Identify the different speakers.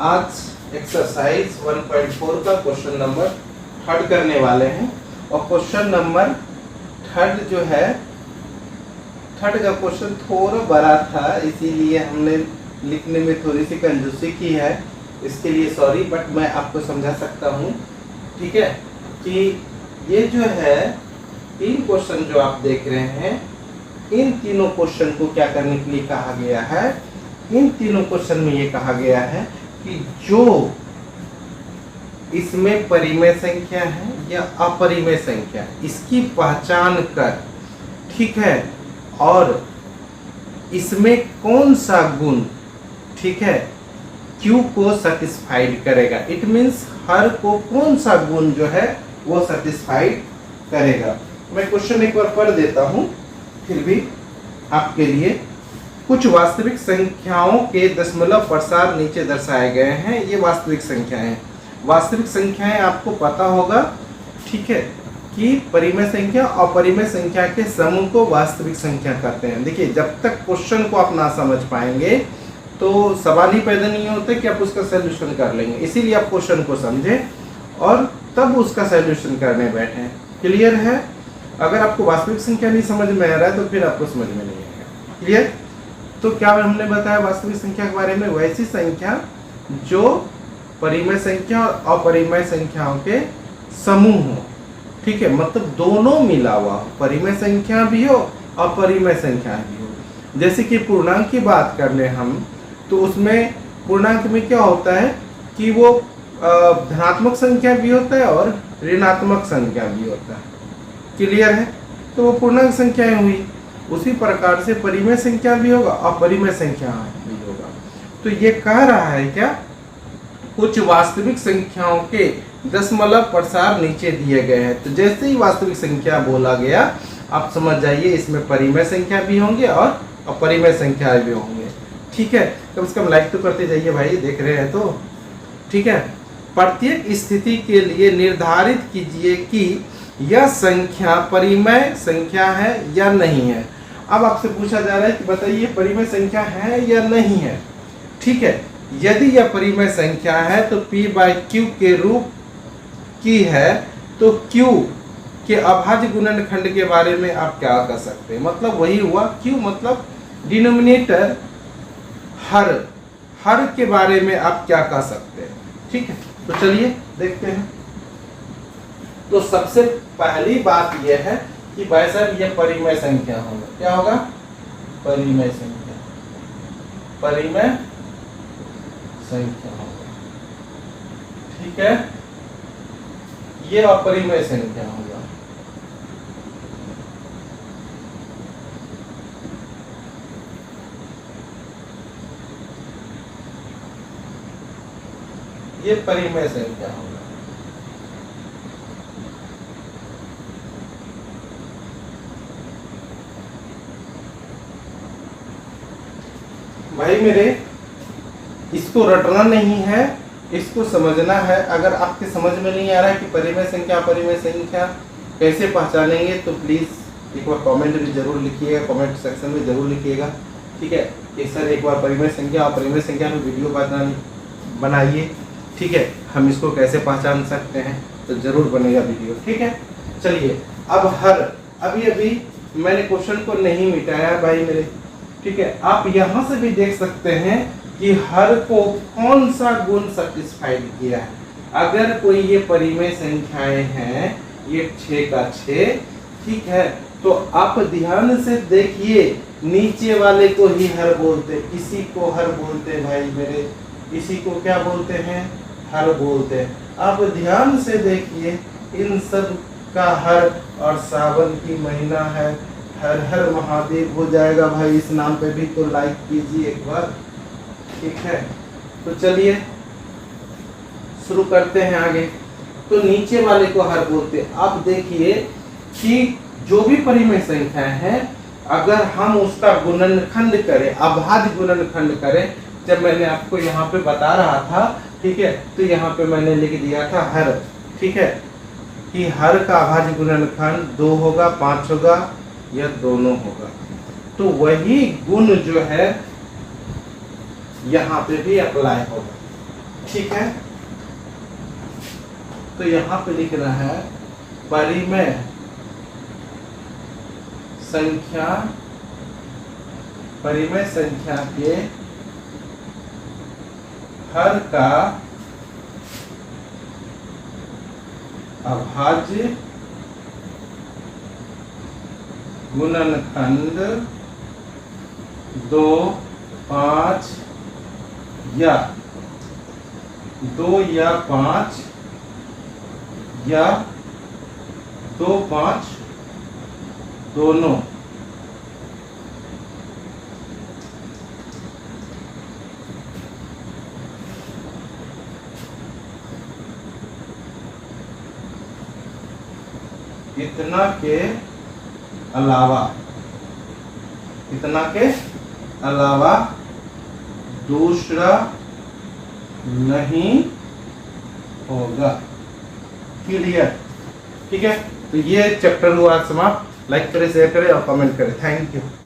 Speaker 1: आज एक्सरसाइज 1.4 का question number 3 करने वाले हैं। और क्वेश्चन नंबर 3 जो है, 3 का क्वेश्चन थोड़ा बड़ा था, इसीलिए हमने लिखने में थोड़ी सी कंजूसी की है, इसके लिए सॉरी, बट मैं आपको समझा सकता हूँ। ठीक है, कि ये जो है 3 क्वेश्चन जो आप देख रहे हैं, इन तीनों क्वेश्चन को क्या करने के लिए कहा गया है। इन तीनों क्वेश्चन में ये कहा गया है कि जो इसमें परिमेय संख्या है या अपरिमेय संख्या, इसकी पहचान कर, ठीक है, और इसमें कौन सा गुण, ठीक है, Q को सेटिस्फाइड करेगा। इट मीन्स हर को कौन सा गुण जो है वो सेटिस्फाइड करेगा। मैं क्वेश्चन एक बार पढ़ देता हूं, फिर भी आपके लिए। कुछ वास्तविक संख्याओं के दशमलव प्रसार नीचे दर्शाए गए हैं। ये वास्तविक संख्याएं हैं। वास्तविक संख्याएं आपको पता होगा, ठीक है, कि परिमेय संख्या और अपरिमेय संख्या के समूह को वास्तविक संख्या कहते हैं। देखिए, जब तक क्वेश्चन को आप ना समझ पाएंगे तो सवाल ही पैदा नहीं होते कि आप उसका सॉल्यूशन कर लेंगे। इसीलिए आप क्वेश्चन को समझें और तब उसका सॉल्यूशन करने बैठे। क्लियर है? अगर आपको वास्तविक संख्या नहीं समझ में आ रहा है तो फिर आपको समझ में नहीं आएगा। क्लियर? तो क्या हमने बताया वास्तविक संख्या के बारे में? वैसी संख्या जो परिमेय संख्या और अपरिमेय संख्याओं के समूह हो। ठीक है, मतलब दोनों मिला हुआ हो, परिमेय संख्या भी हो और अपरिमेय संख्या भी हो। जैसे कि पूर्णांक की बात कर ले हम, तो उसमें पूर्णांक में क्या होता है कि वो धनात्मक संख्या भी होता है और ऋणात्मक संख्या भी होता है। क्लियर है? तो वो पूर्णांक संख्याएं हुई। उसी प्रकार से परिमेय संख्या भी होगा और अपरिमेय संख्या भी होगा। तो ये कह रहा है क्या, कुछ वास्तविक संख्याओं के दशमलव प्रसार नीचे दिए गए हैं। तो जैसे ही वास्तविक संख्या बोला गया, आप समझ जाइए इसमें परिमेय संख्या भी होंगे और अपरिमेय संख्या भी होंगे। ठीक है, कम से कम लाइक तो करते जाइए भाई, देख रहे हैं तो। ठीक है, प्रत्येक स्थिति के लिए निर्धारित कीजिए कि यह संख्या परिमेय संख्या है या नहीं है। अब आपसे पूछा जा रहा है कि बताइए परिमेय संख्या है या नहीं है। ठीक है, यदि यह परिमेय संख्या है तो P/Q के रूप की है, तो Q के अभाज्य गुणनखंड के बारे में आप क्या कर सकते हैं। मतलब वही हुआ, Q मतलब डिनोमिनेटर, हर के बारे में आप क्या कह सकते हैं। ठीक है, तो चलिए देखते हैं। तो सबसे पहली बात यह है कि भाई साहब ये परिमेय संख्या होगा। क्या होगा? परिमेय संख्या, परिमेय संख्या होगा। ठीक है, ये अपरिमेय संख्या होगा। ये परिमेय संख्या होगा। भाई मेरे, इसको रटना नहीं है, इसको समझना है। अगर आपके समझ में नहीं आ रहा है कि परिमेय संख्या अपरिमेय संख्या कैसे पहचानेंगे, तो प्लीज एक बार कमेंट भी जरूर लिखिएगा, कमेंट सेक्शन में जरूर लिखिएगा। ठीक है, कि सर एक बार परिमेय संख्या और अपरिमेय संख्या में वीडियो बनाइए। ठीक है, हम इसको कैसे पहचान सकते हैं, तो जरूर बनेगा वीडियो। ठीक है, चलिए। अब अभी मैंने क्वेश्चन को नहीं मिटाया भाई मेरे। ठीक है, आप यहाँ से भी देख सकते हैं कि हर को कौन सा गुण सेटिस्फाइड किया है। अगर कोई ये परिमेय संख्याएं हैं, ये 6 का 6, ठीक है, तो आप ध्यान से देखिए, नीचे वाले को ही हर बोलते, इसी को हर बोलते भाई मेरे, इसी को क्या बोलते हैं? हर बोलते हैं। आप ध्यान से देखिए, इन सब का हर, और सावन की महीना है, हर हर महादेव हो जाएगा भाई। इस नाम पे भी तो लाइक कीजिए एक बार। ठीक है, तो चलिए शुरू करते हैं आगे। तो नीचे वाले को हर बोलते। आप देखिए कि जो भी परिमेय संख्या है, अगर हम उसका गुणनखंड करें, अभाज्य गुणनखंड करें, जब मैंने आपको यहाँ पे बता रहा था, ठीक है, तो यहाँ पे मैंने लिख दिया था हर। ठीक है, कि हर का अभाज्य गुणनखंड 2 होगा, 5 होगा या दोनों होगा। तो वही गुण जो है यहाँ पे भी अप्लाई होगा। ठीक है, तो यहां पे लिख रहा है परिमेय संख्या के हर का अभाज्य गुणनखंड 2, 5 या 2 या 5 या 2, 5 दोनों इतना के अलावा दूसरा नहीं होगा। क्लियर? ठीक है, तो ये चैप्टर हुआ समाप्त। लाइक करें, शेयर करें और कमेंट करें। Thank you.